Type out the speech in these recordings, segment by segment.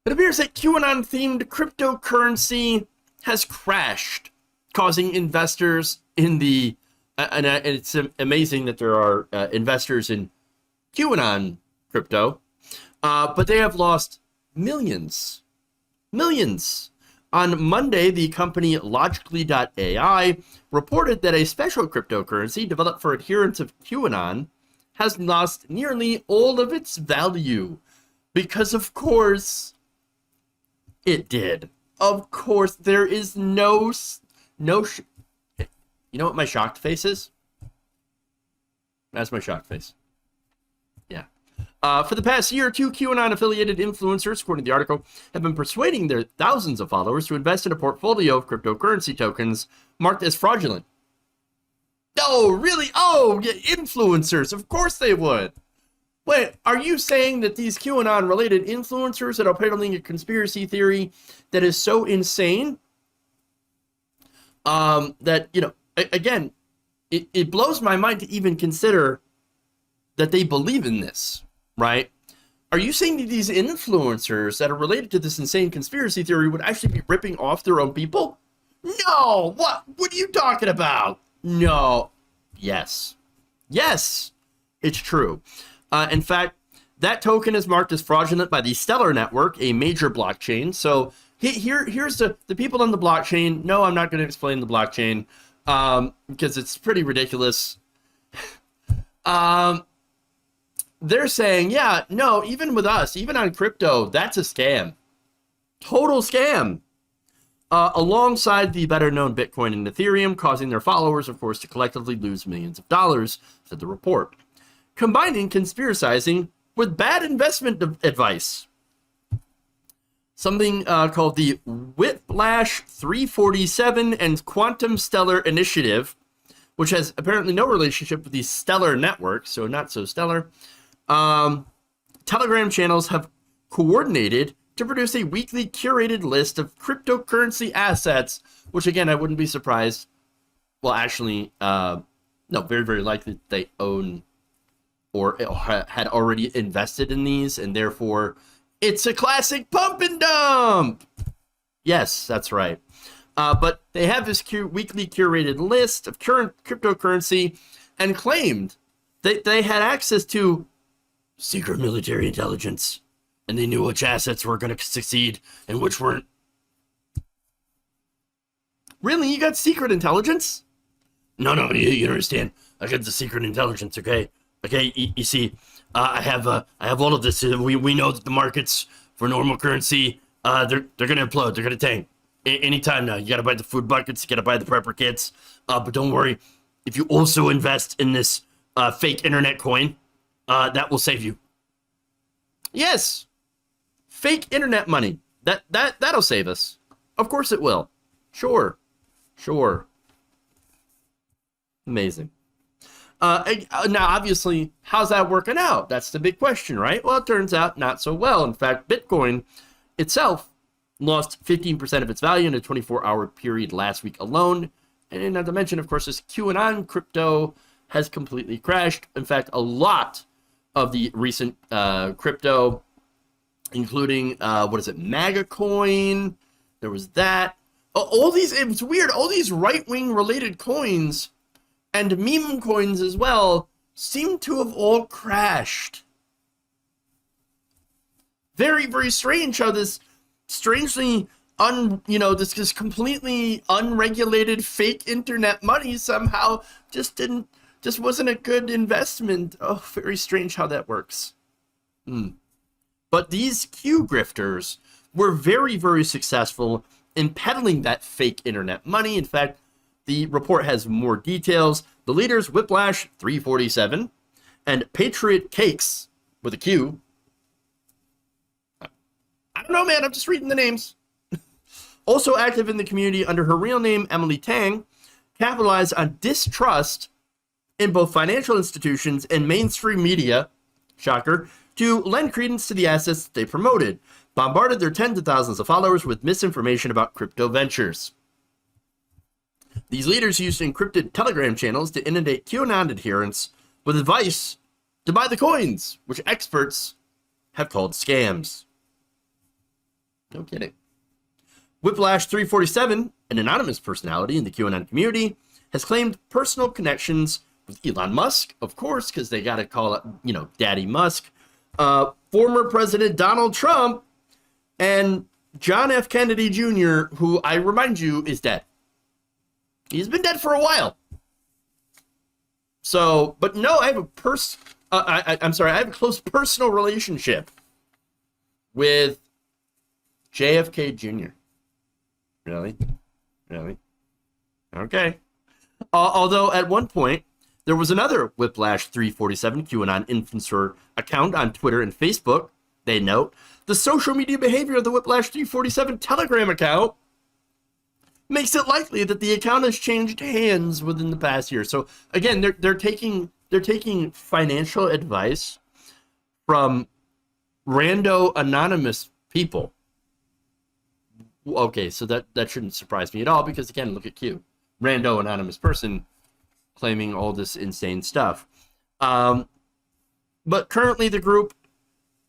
It appears that QAnon-themed cryptocurrency has crashed, causing investors in the and it's amazing that there are investors in QAnon crypto, but they have lost millions. On Monday, the company Logically.ai reported that a special cryptocurrency developed for adherents of QAnon has lost nearly all of its value. Because, of course, it did. Of course, there is no you know what my shocked face is? That's my shocked face. Yeah. For the past year or two, QAnon-affiliated influencers, according to the article, have been persuading their thousands of followers to invest in a portfolio of cryptocurrency tokens marked as fraudulent. Oh, really? Oh, yeah, influencers. Of course they would. Wait, are you saying that these QAnon-related influencers that are peddling a conspiracy theory that is so insane that, you know, again, it blows my mind to even consider that they believe in this, right? Are you saying that these influencers that are related to this insane conspiracy theory would actually be ripping off their own people? No! What are you talking about? No. Yes. Yes, it's true. In fact, that token is marked as fraudulent by the Stellar Network, a major blockchain. So here's the people on the blockchain. No, I'm not going to explain the blockchain because it's pretty ridiculous. They're saying, yeah, no, even with us, even on crypto, that's a scam. Total scam. Alongside the better-known Bitcoin and Ethereum, causing their followers, of course, to collectively lose millions of dollars, said the report. Combining conspiracizing with bad investment advice. Something called the Whiplash 347 and Quantum Stellar Initiative, which has apparently no relationship with the Stellar Network, so not so stellar. Telegram channels have coordinated to produce a weekly curated list of cryptocurrency assets, which, again, I wouldn't be surprised. Well, actually, no, very, very likely they own or had already invested in these, and therefore it's a classic pump and dump. Yes, that's right. But they have this weekly curated list of current cryptocurrency and claimed that they had access to secret military intelligence, and they knew which assets were going to succeed and which weren't. Really? You got secret intelligence? No, you understand. I got the secret intelligence, okay? Okay, you see, I have all of this. We know that the markets for normal currency, they're going to implode. They're going to tank anytime now. You got to buy the food buckets. You got to buy the prepper kits. But don't worry. If you also invest in this fake internet coin, that will save you. Yes, fake internet money. That'll save us. Of course it will. Sure. Amazing. Now, obviously, how's that working out? That's the big question, right? Well, it turns out not so well. In fact, Bitcoin itself lost 15% of its value in a 24-hour period last week alone. And not to mention, of course, this QAnon crypto has completely crashed. In fact, a lot of the recent crypto, including, MAGA coin, there was that. All these, it's weird, all these right-wing related coins and meme coins as well seem to have all crashed. Very, very strange how this strangely this completely unregulated fake internet money somehow just wasn't a good investment. Oh, very strange how that works. But these Q grifters were very, very successful in peddling that fake internet money. In fact, the report has more details. The leaders, Whiplash 347 and Patriot Cakes with a Q. I don't know, man. I'm just reading the names. Also active in the community under her real name, Emily Tang, capitalized on distrust in both financial institutions and mainstream media, shocker, to lend credence to the assets they promoted, bombarded their tens of thousands of followers with misinformation about crypto ventures. These leaders used encrypted Telegram channels to inundate QAnon adherents with advice to buy the coins, which experts have called scams. No kidding. Whiplash 347, an anonymous personality in the QAnon community, has claimed personal connections with Elon Musk, of course, because they got to call it, Daddy Musk, former President Donald Trump, and John F. Kennedy Jr., who I remind you is dead. He's been dead for a while. So, but no, I have I have a close personal relationship with JFK Jr. Really? Okay. Although at one point, there was another Whiplash 347 QAnon influencer account on Twitter and Facebook. They note the social media behavior of the Whiplash 347 Telegram account makes it likely that the account has changed hands within the past year. So again, they're taking financial advice from rando anonymous people. Okay, so that shouldn't surprise me at all, because again, look at Q. Rando anonymous person claiming all this insane stuff. But currently the group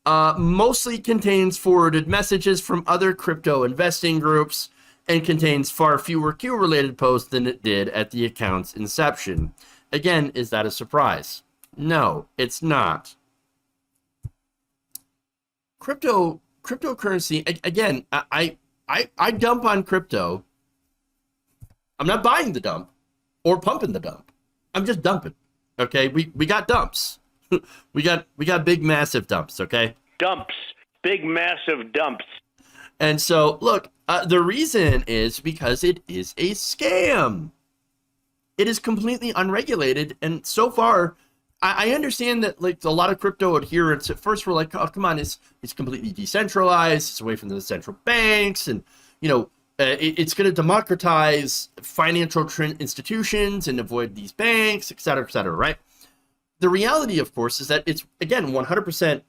mostly contains forwarded messages from other crypto investing groups and contains far fewer Q-related posts than it did at the account's inception. Again, is that a surprise? No, it's not. Cryptocurrency, again, I dump on crypto. I'm not buying the dump or pumping the dump. I'm just dumping. Okay, we got dumps. we got big massive dumps. Okay, dumps, big massive dumps. And so look, the reason is because it is a scam. It is completely unregulated, and so far, I understand that like a lot of crypto adherents at first were like, oh come on, it's completely decentralized, it's away from the central banks, and it's going to democratize financial institutions and avoid these banks, et cetera, right? The reality, of course, is that it's, again, 100%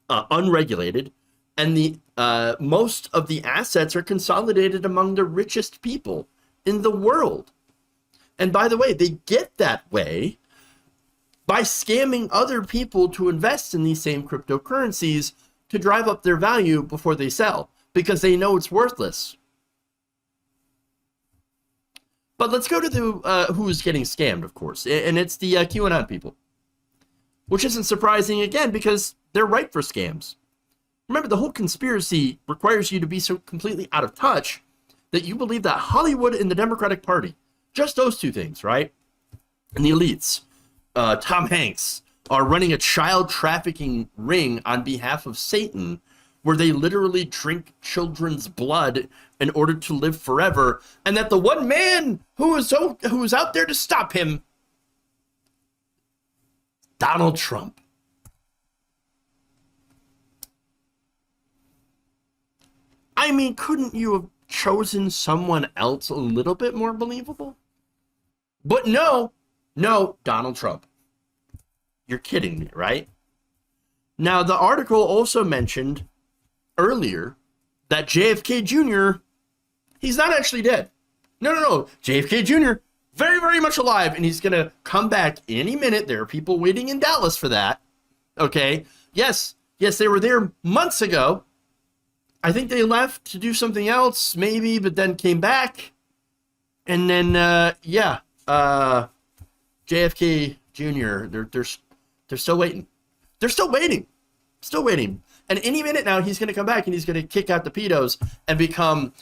unregulated, and the most of the assets are consolidated among the richest people in the world. And by the way, they get that way by scamming other people to invest in these same cryptocurrencies to drive up their value before they sell, because they know it's worthless. But let's go to the who's getting scammed, of course, and it's the QAnon people, which isn't surprising, again, because they're ripe for scams. Remember, the whole conspiracy requires you to be so completely out of touch that you believe that Hollywood and the Democratic Party, just those two things, right, and the elites, Tom Hanks, are running a child trafficking ring on behalf of Satan, where they literally drink children's blood in order to live forever, and that the one man who is out there to stop him, Donald Trump. I mean, couldn't you have chosen someone else a little bit more believable? But no, Donald Trump. You're kidding me, right? Now, the article also mentioned earlier that JFK Jr., he's not actually dead. No. JFK Jr., very, very much alive, and he's going to come back any minute. There are people waiting in Dallas for that. Okay? Yes, they were there months ago. I think they left to do something else, maybe, but then came back. And then, JFK Jr., they're still waiting. They're still waiting. And any minute now, he's going to come back and he's going to kick out the pedos and become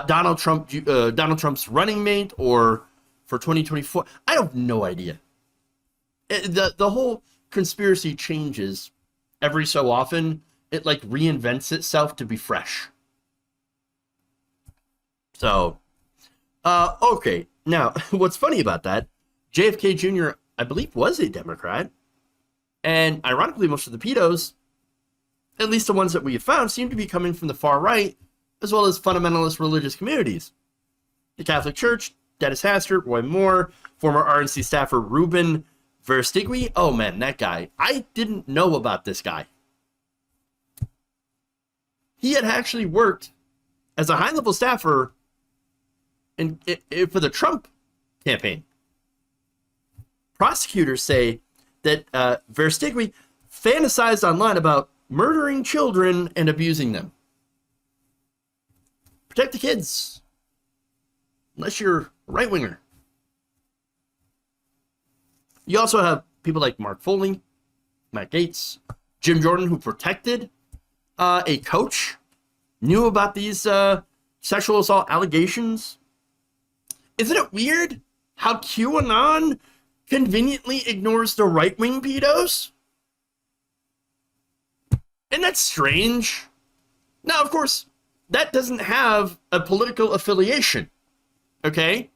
Donald Trump's running mate, or for 2024. I have no idea. The whole conspiracy changes every so often. It like reinvents itself to be fresh. So, okay. Now, what's funny about that, JFK Jr., I believe, was a Democrat. And ironically, most of the pedos, at least the ones that we have found, seem to be coming from the far right, as well as fundamentalist religious communities. The Catholic Church, Dennis Hastert, Roy Moore, former RNC staffer Ruben Verstigui. Oh man, that guy. I didn't know about this guy. He had actually worked as a high-level staffer for the Trump campaign. Prosecutors say that Verstigui fantasized online about murdering children and abusing them. protect the kids. Unless you're a right-winger. You also have people like Mark Foley, Matt Gaetz, Jim Jordan, who protected a coach, knew about these sexual assault allegations. Isn't it weird how QAnon conveniently ignores the right-wing pedos? Isn't that strange? Now, of course, that doesn't have a political affiliation, okay?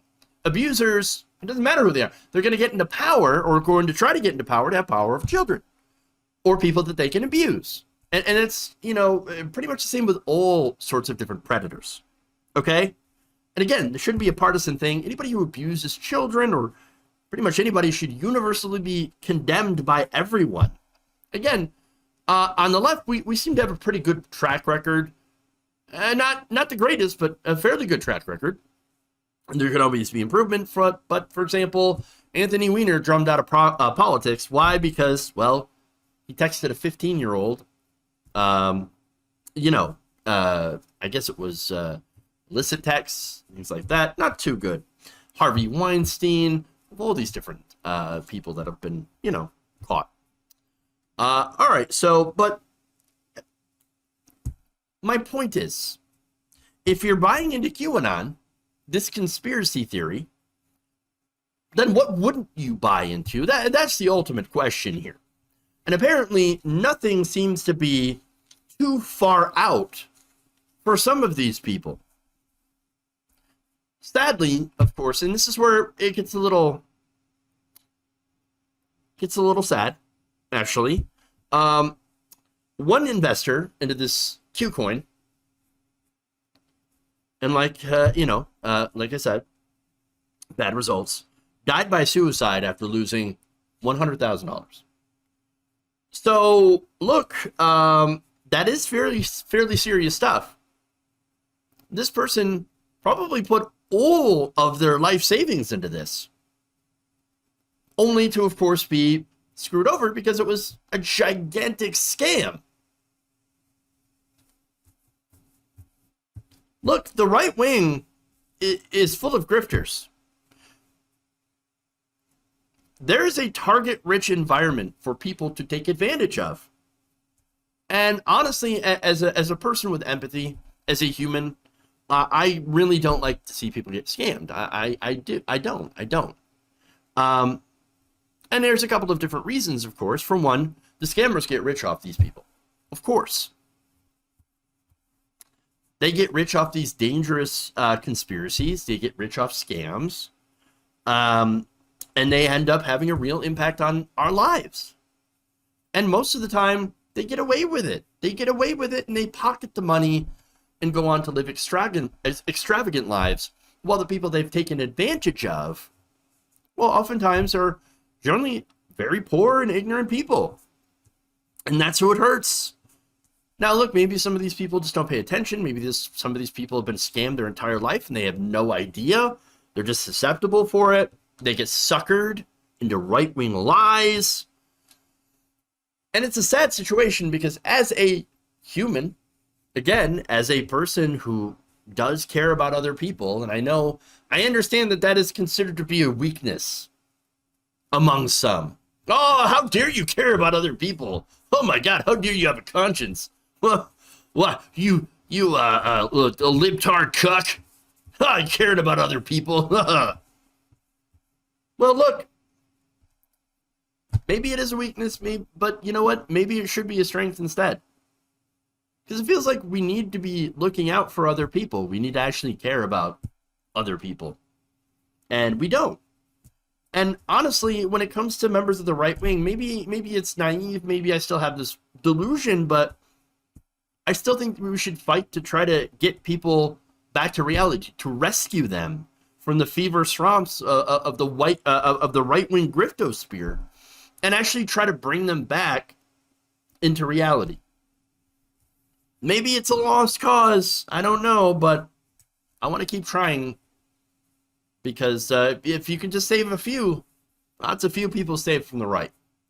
Abusers, it doesn't matter who they are. They're going to get into power, or going to try to get into power, to have power of children or people that they can abuse. And it's, you know, pretty much the same with all sorts of different predators, okay? And again, there shouldn't be a partisan thing. Anybody who abuses children, or pretty much anybody, should universally be condemned by everyone. Again, on the left, we seem to have a pretty good track record. Not the greatest, but a fairly good track record. And there could always be improvement. But for example, Anthony Weiner drummed out of politics. Why? Because, well, he texted a 15-year-old. I guess it was illicit texts, things like that. Not too good. Harvey Weinstein, all these different people that have been, caught. All right, but my point is, if you're buying into QAnon, this conspiracy theory, then what wouldn't you buy into? That's the ultimate question here. And apparently, nothing seems to be too far out for some of these people. Sadly, of course, and this is where it gets a little sad, actually. One investor into this Q coin, and like I said, bad results, died by suicide after losing $100,000. So look, that is fairly serious stuff. This person probably put all of their life savings into this, only to, of course, be screwed over because it was a gigantic scam. Look, the right wing is full of grifters. There is a target-rich environment for people to take advantage of. And honestly, as a person with empathy, as a human, I really don't like to see people get scammed. I don't. And there's a couple of different reasons, of course. For one, the scammers get rich off these people. Of course. They get rich off these dangerous conspiracies. They get rich off scams. And they end up having a real impact on our lives. And most of the time, they get away with it. And they pocket the money and go on to live extravagant lives, while the people they've taken advantage of, well, oftentimes are generally very poor and ignorant people. And that's who it hurts. Now, look, maybe some of these people just don't pay attention. Maybe some of these people have been scammed their entire life and they have no idea. They're just susceptible for it. They get suckered into right-wing lies. And it's a sad situation because as a human, again, as a person who does care about other people, and I understand that is considered to be a weakness among some. Oh, how dare you care about other people? Oh my God, how dare you have a conscience? What, you a libtard cuck? I cared about other people. Well, look, maybe it is a weakness, but you know what? Maybe it should be a strength instead. Because it feels like we need to be looking out for other people. We need to actually care about other people. And we don't. And honestly, when it comes to members of the right wing, maybe it's naive, maybe I still have this delusion, but I still think we should fight to try to get people back to reality, to rescue them from the fever swamps of the right-wing griftosphere, and actually try to bring them back into reality. Maybe it's a lost cause, I don't know, but I want to keep trying, because if you can just save a few, lots of few people saved from the right.